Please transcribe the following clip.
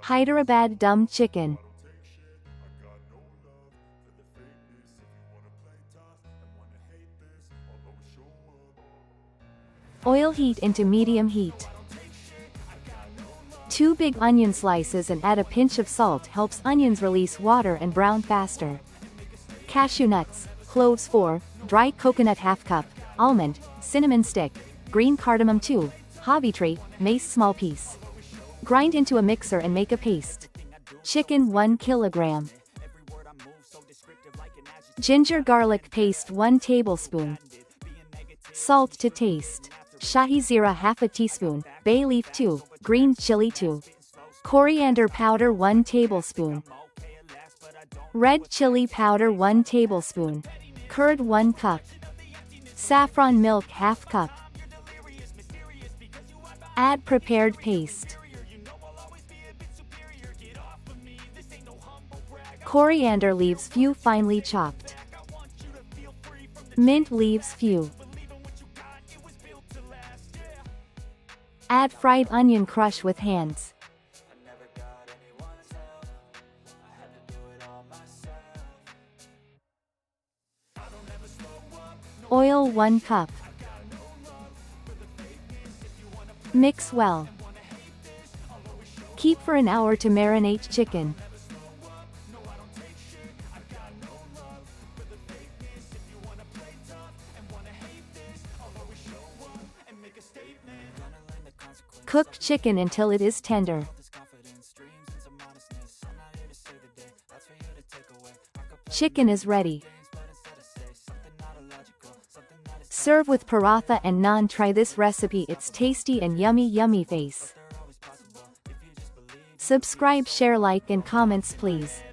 Hyderabad Dum chicken. Oil heat into medium heat. 2 big onion slices and add a pinch of salt helps onions release water and brown faster. Cashew nuts, cloves 4, dried coconut half cup, almond, cinnamon stick, green cardamom 2, Havitri, mace small piece. Grind into a mixer and make a paste. Chicken 1 kilogram. Ginger garlic paste 1 tablespoon. Salt to taste. Shahi zira half a teaspoon, bay leaf 2, green chili 2. Coriander powder 1 tablespoon. Red chili powder 1 tablespoon. Curd 1 cup. Saffron milk half cup. Add prepared paste. Coriander leaves few finely chopped. Mint leaves few. Add fried onion crush with hands. Oil 1 cup. Mix well. Keep for an hour to marinate chicken. Cook chicken until it is tender. Chicken is ready. Serve with paratha and naan. Try this recipe, it's tasty and yummy face. Subscribe, share, like and comments please.